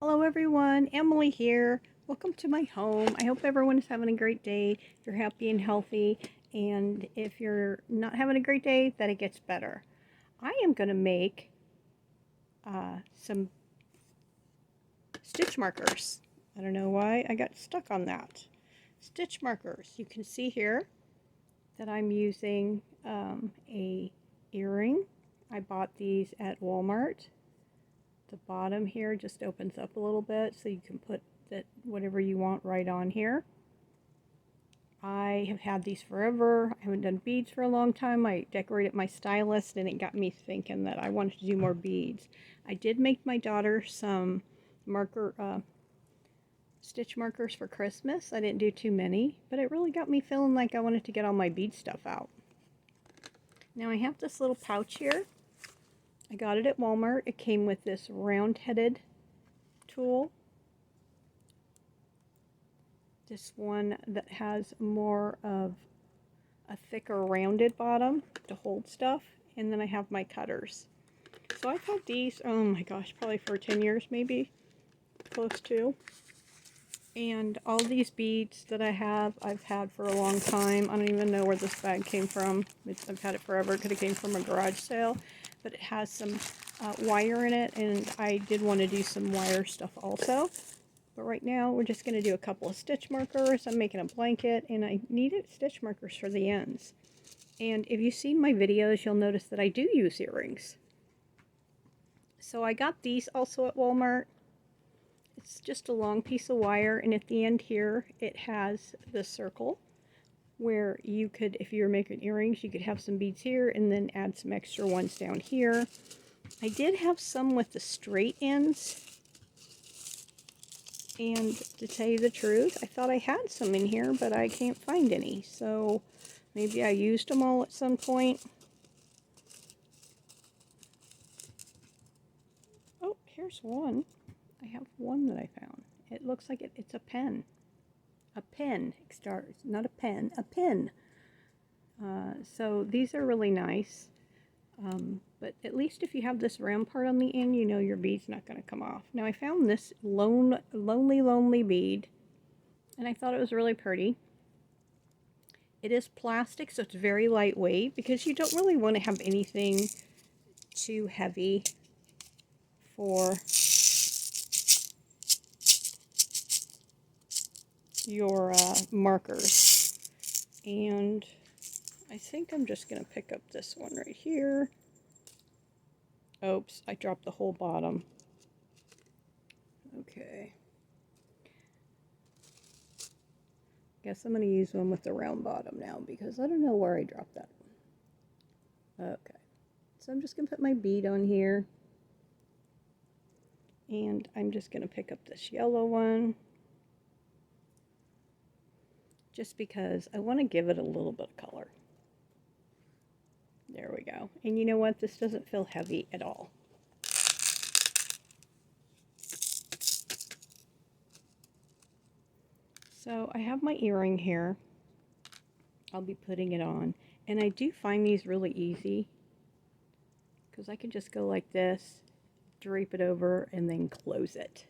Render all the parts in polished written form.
Hello everyone, Emily here. Welcome to my home. I hope everyone is having a great day. You're happy and healthy, and if you're not having a great day, that it gets better. I am going to make some stitch markers. I don't know why I got stuck on that. Stitch markers. You can see here that I'm using a earring. I bought these at Walmart. The bottom here just opens up a little bit so you can put that whatever you want right on here. I have had these forever. I haven't done beads for a long time. I decorated my stylist and it got me thinking that I wanted to do more beads. I did make my daughter some stitch markers for Christmas. I didn't do too many, but it really got me feeling like I wanted to get all my bead stuff out. Now I have this little pouch here. I got it at Walmart. It came with this round-headed tool. This one that has more of a thicker rounded bottom to hold stuff. And then I have my cutters. So I've had these, oh my gosh, probably for 10 years maybe, close to. And all these beads that I have, I've had for a long time. I don't even know where this bag came from. I've had it forever. It could have came from a garage sale. But it has some wire in it, and I did want to do some wire stuff also. But right now, we're just going to do a couple of stitch markers. I'm making a blanket, and I needed stitch markers for the ends. And if you've seen my videos, you'll notice that I do use earrings. So I got these also at Walmart. It's just a long piece of wire, and at the end here, it has the circle where you could, if you were making earrings, you could have some beads here and then add some extra ones down here. I did have some with the straight ends, and to tell you the truth, I thought I had some in here, but I can't find any, so maybe I used them all at some point. Oh, here's one. I have one that I found. It looks like it's a pen. A pen, not a pen, a pin. So these are really nice. But at least if you have this round part on the end, you know your bead's not going to come off. Now I found this lonely bead, and I thought it was really pretty. It is plastic, so it's very lightweight, because you don't really want to have anything too heavy for your markers. And I think I'm just going to pick up this one right here. Oops, I dropped the whole bottom. Okay. Guess I'm going to use one with the round bottom now, because I don't know where I dropped that. Okay. So I'm just going to put my bead on here. And I'm just going to pick up this yellow one. Just because I want to give it a little bit of color. There we go. And you know what? This doesn't feel heavy at all. So I have my earring here. I'll be putting it on. And I do find these really easy, because I can just go like this, drape it over, and then close it.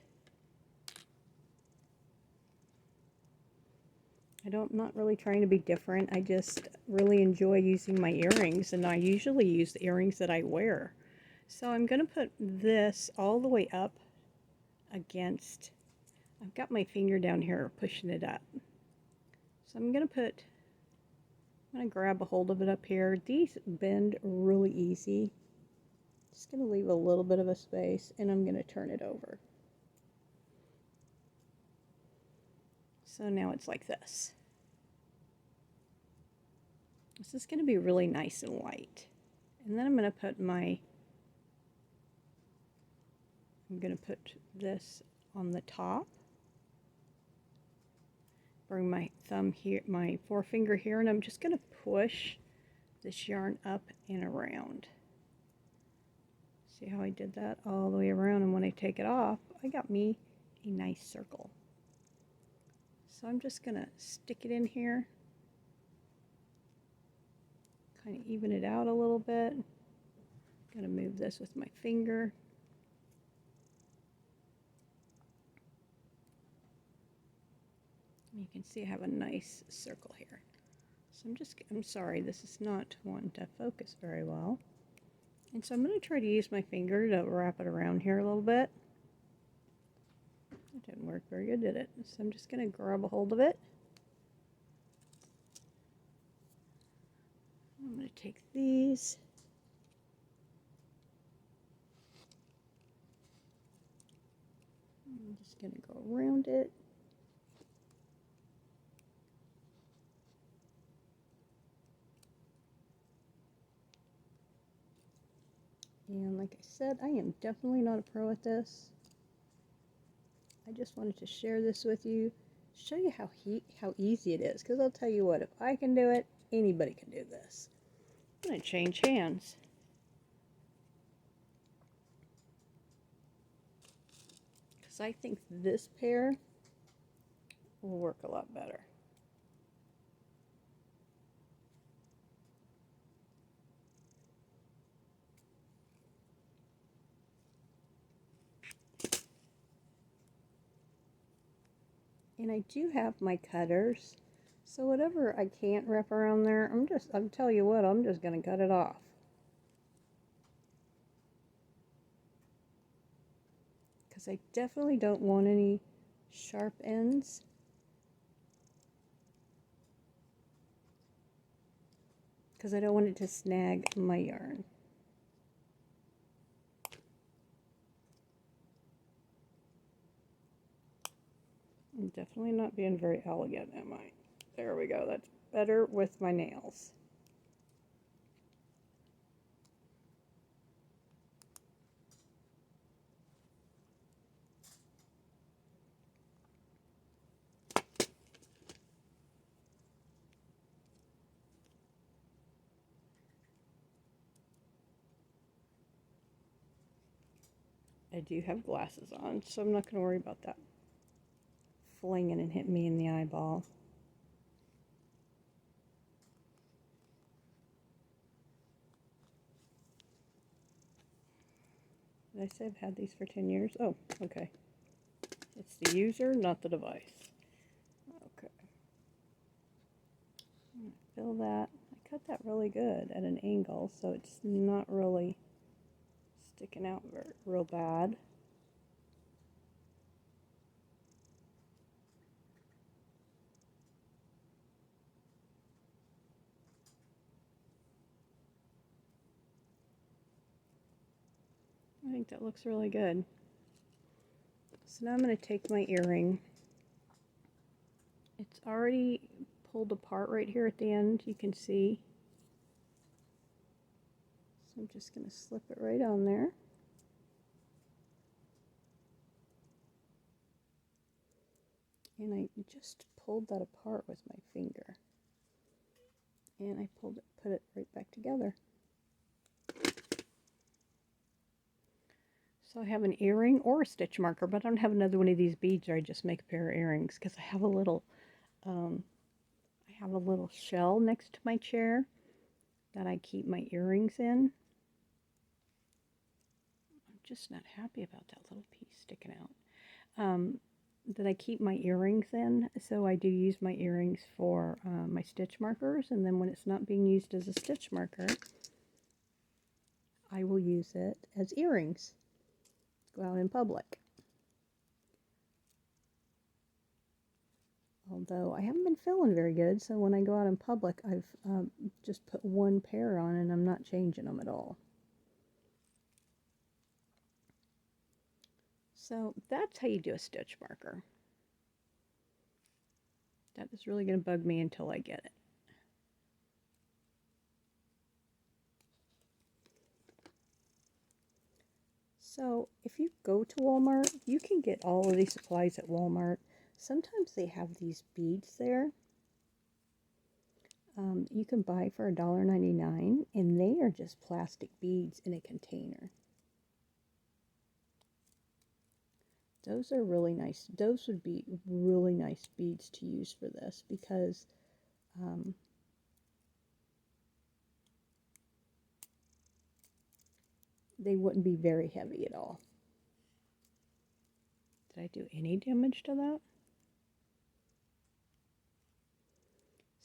I'm not really trying to be different. I just really enjoy using my earrings, and I usually use the earrings that I wear. So I'm going to put this all the way up against, I've got my finger down here pushing it up. So I'm going to grab a hold of it up here. These bend really easy. Just going to leave a little bit of a space, and I'm going to turn it over. So now it's like this. This is going to be really nice and light. And then I'm going to put this on the top. Bring my thumb here, my forefinger here, and I'm just going to push this yarn up and around. See how I did that all the way around, and when I take it off, I got me a nice circle. So I'm just going to stick it in here, kind of even it out a little bit. I'm going to move this with my finger. You can see I have a nice circle here. So I'm sorry, this is not one to focus very well. And so I'm going to try to use my finger to wrap it around here a little bit. It didn't work very good, did it? So I'm just going to grab a hold of it. I'm going to take these. I'm just going to go around it. And like I said, I am definitely not a pro at this. I just wanted to share this with you, show you how easy it is. Because I'll tell you what, if I can do it, anybody can do this. I'm going to change hands. Because I think this pair will work a lot better. And I do have my cutters, so whatever I can't wrap around there, I'll tell you what, I'm just going to cut it off. Because I definitely don't want any sharp ends. Because I don't want it to snag my yarn. I'm definitely not being very elegant, am I? There we go. That's better with my nails. I do have glasses on, so I'm not going to worry about that flinging and hitting me in the eyeball. Did I say I've had these for 10 years? Oh, okay. It's the user, not the device. Okay. I'm going to fill that. I cut that really good at an angle, so it's not really sticking out real bad. I think that looks really good. So now I'm going to take my earring. It's already pulled apart right here at the end, you can see. So I'm just going to slip it right on there. And I just pulled that apart with my finger. And I put it right back together. So I have an earring or a stitch marker, but I don't have another one of these beads, or I just make a pair of earrings because I have a little shell next to my chair that I keep my earrings in. I'm just not happy about that little piece sticking out. That I keep my earrings in, so I do use my earrings for my stitch markers, and then when it's not being used as a stitch marker, I will use it as earrings. Go out in public. Although I haven't been feeling very good, so when I go out in public, I've just put one pair on and I'm not changing them at all. So that's how you do a stitch marker. That is really going to bug me until I get it. So if you go to Walmart, you can get all of these supplies at Walmart. Sometimes they have these beads there. You can buy for $1.99, and they are just plastic beads in a container. Those are really nice. Those would be really nice beads to use for this because they wouldn't be very heavy at all. Did I do any damage to that?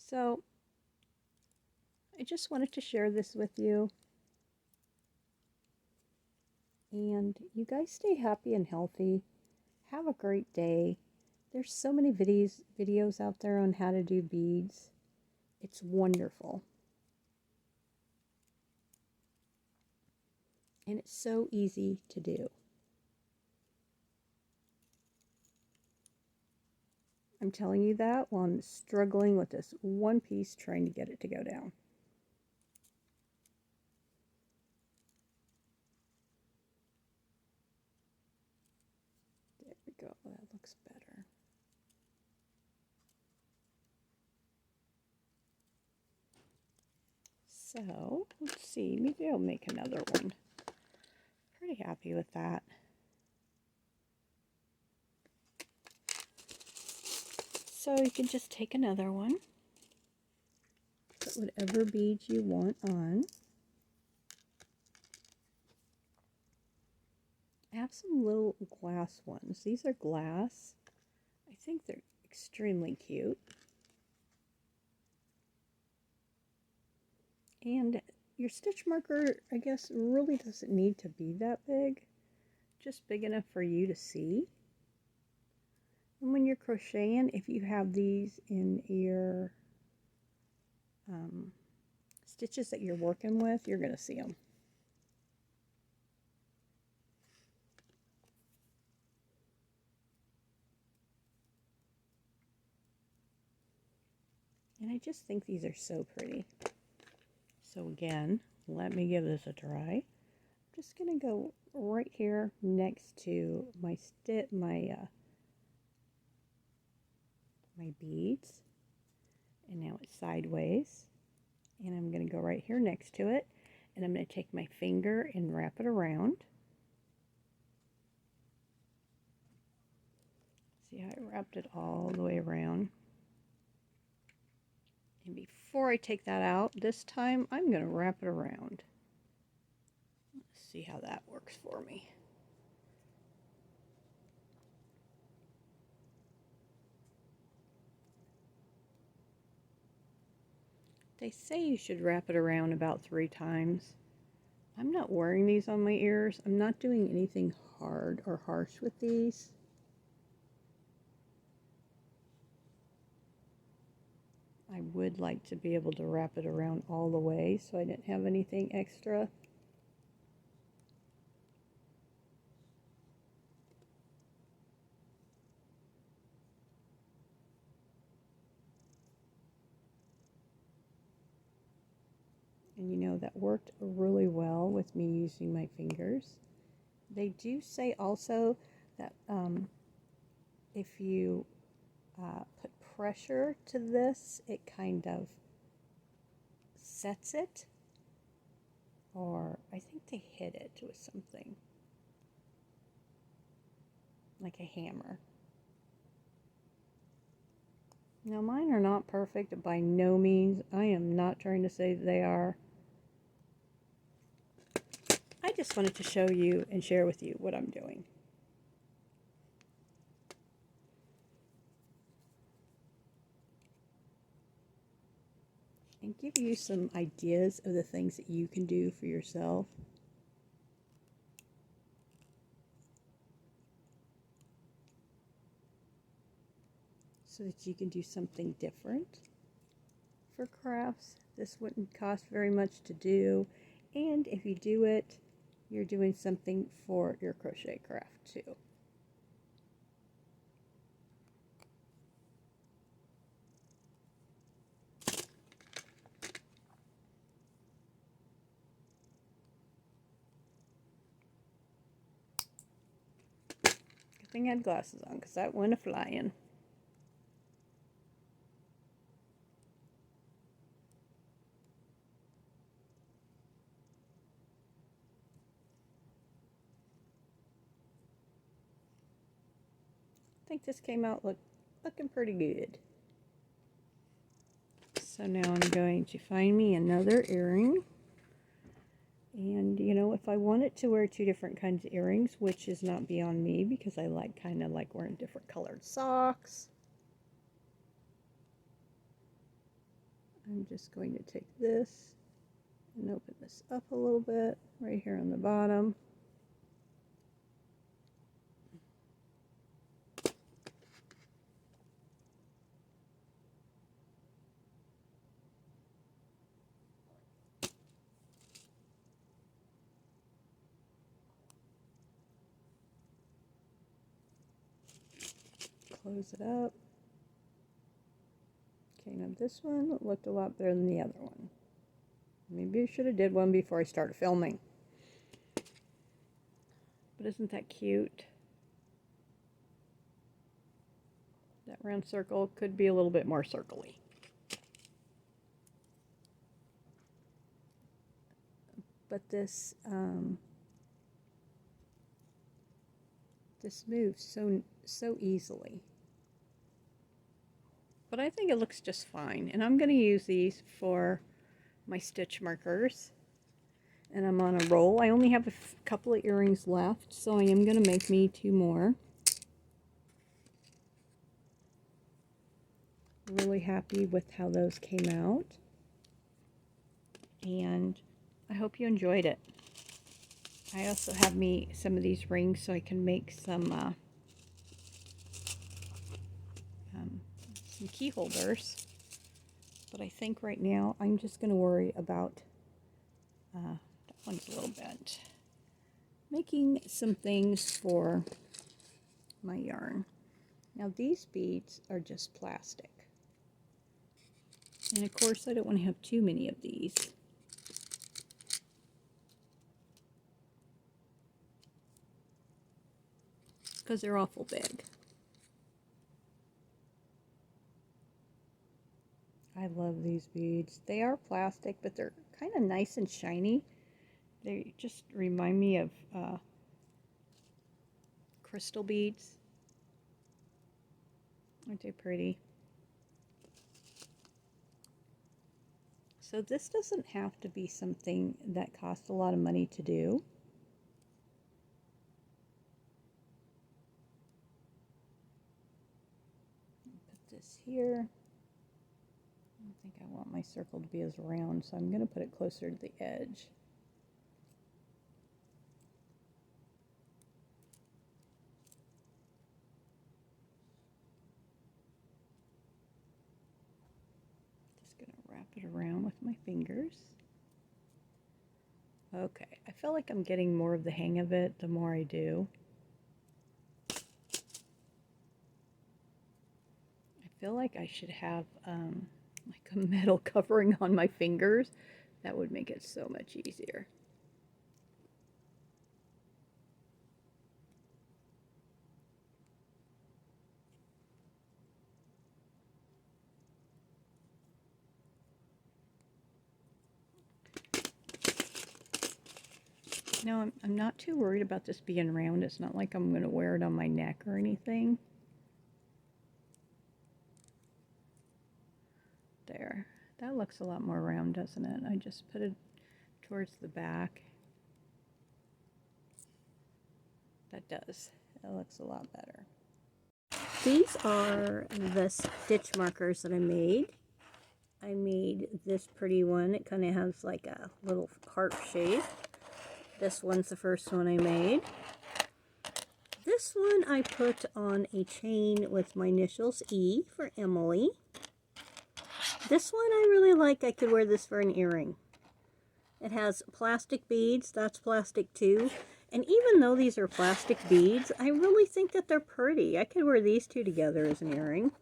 So I just wanted to share this with you. And you guys stay happy and healthy. Have a great day. There's so many videos out there on how to do beads. It's wonderful. And it's so easy to do. I'm telling you that while I'm struggling with this one piece trying to get it to go down. There we go. That looks better. So, let's see. Maybe I'll make another one. Pretty happy with that. So you can just take another one. Put whatever beads you want on. I have some little glass ones. These are glass. I think they're extremely cute. And your stitch marker, I guess, really doesn't need to be that big. Just big enough for you to see. And when you're crocheting, if you have these in your stitches that you're working with, you're going to see them. And I just think these are so pretty. So again, let me give this a try. I'm just going to go right here next to my my beads. And now it's sideways. And I'm going to go right here next to it. And I'm going to take my finger and wrap it around. See how I wrapped it all the way around? And before I take that out, this time I'm going to wrap it around. Let's see how that works for me. They say you should wrap it around about 3 times. I'm not wearing these on my ears. I'm not doing anything hard or harsh with these. I would like to be able to wrap it around all the way so I didn't have anything extra. And you know, that worked really well with me using my fingers. They do say also that if you put pressure to this, it kind of sets it. Or I think they hit it with something. Like a hammer. Now mine are not perfect by no means. I am not trying to say they are. I just wanted to show you and share with you what I'm doing. And give you some ideas of the things that you can do for yourself. So that you can do something different for crafts. This wouldn't cost very much to do. And if you do it, you're doing something for your crochet craft too. Good thing I had glasses on because that went a-flying. I think this came out looking pretty good. So now I'm going to find me another earring. And you know, if I wanted to wear 2 different kinds of earrings, which is not beyond me because I kind of like wearing different colored socks. I'm just going to take this and open this up a little bit right here on the bottom. Close it up. Okay, now this one looked a lot better than the other one. Maybe I should have did one before I started filming. But isn't that cute? That round circle could be a little bit more circly. But this this moves so easily. But I think it looks just fine. And I'm going to use these for my stitch markers. And I'm on a roll. I only have a couple of earrings left, so I am going to make me 2 more. Really happy with how those came out. And I hope you enjoyed it. I also have me some of these rings so I can make some key holders. But I think right now I'm just going to worry about that one's a little bent. Making some things for my yarn. Now these beads are just plastic. And of course I don't want to have too many of these. Because they're awful big. I love these beads. They are plastic, but they're kind of nice and shiny. They just remind me of crystal beads. Aren't they pretty? So this doesn't have to be something that costs a lot of money to do. Put this here. I don't think I want my circle to be as round, so I'm going to put it closer to the edge. Just going to wrap it around with my fingers. Okay, I feel like I'm getting more of the hang of it the more I do. I feel like I should have like a metal covering on my fingers. That would make it so much easier. No, I'm not too worried about this being round. It's not like I'm going to wear it on my neck or anything. There. That looks a lot more round, doesn't it? I just put it towards the back. That does. It looks a lot better. These are the stitch markers that I made. I made this pretty one. It kind of has like a little heart shape. This one's the first one I made. This one I put on a chain with my initials E for Emily. This one I really like. I could wear this for an earring. It has plastic beads. That's plastic too. And even though these are plastic beads, I really think that they're pretty. I could wear these two together as an earring.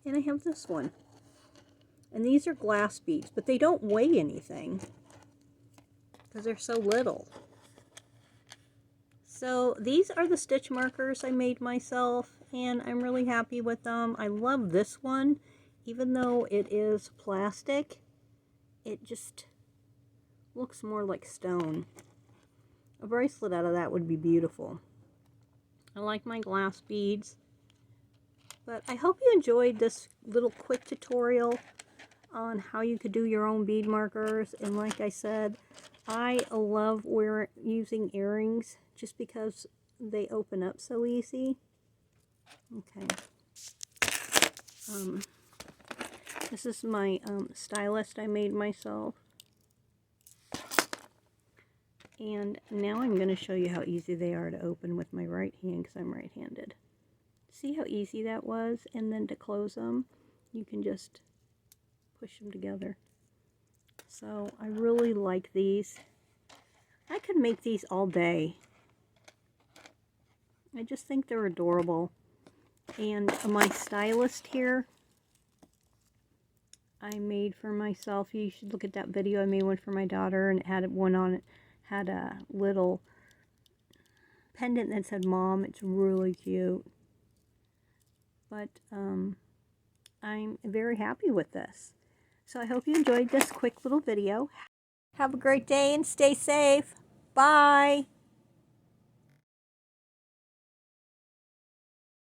And I have this one. And these are glass beads, but they don't weigh anything because they're so little. So these are the stitch markers I made myself, and I'm really happy with them. I love this one. Even though it is plastic, it just looks more like stone. A bracelet out of that would be beautiful. I like my glass beads. But I hope you enjoyed this little quick tutorial on how you could do your own bead markers. And like I said, I love using earrings just because they open up so easy. Okay. This is my stylist I made myself. And now I'm going to show you how easy they are to open with my right hand because I'm right-handed. See how easy that was? And then to close them, you can just push them together. So I really like these. I could make these all day. I just think they're adorable. And my stylist here, I made for myself. You should look at that video. I made one for my daughter, and it had one on it. Had a little pendant that said Mom. It's really cute. But I'm very happy with this. So I hope you enjoyed this quick little video. Have a great day and stay safe. Bye.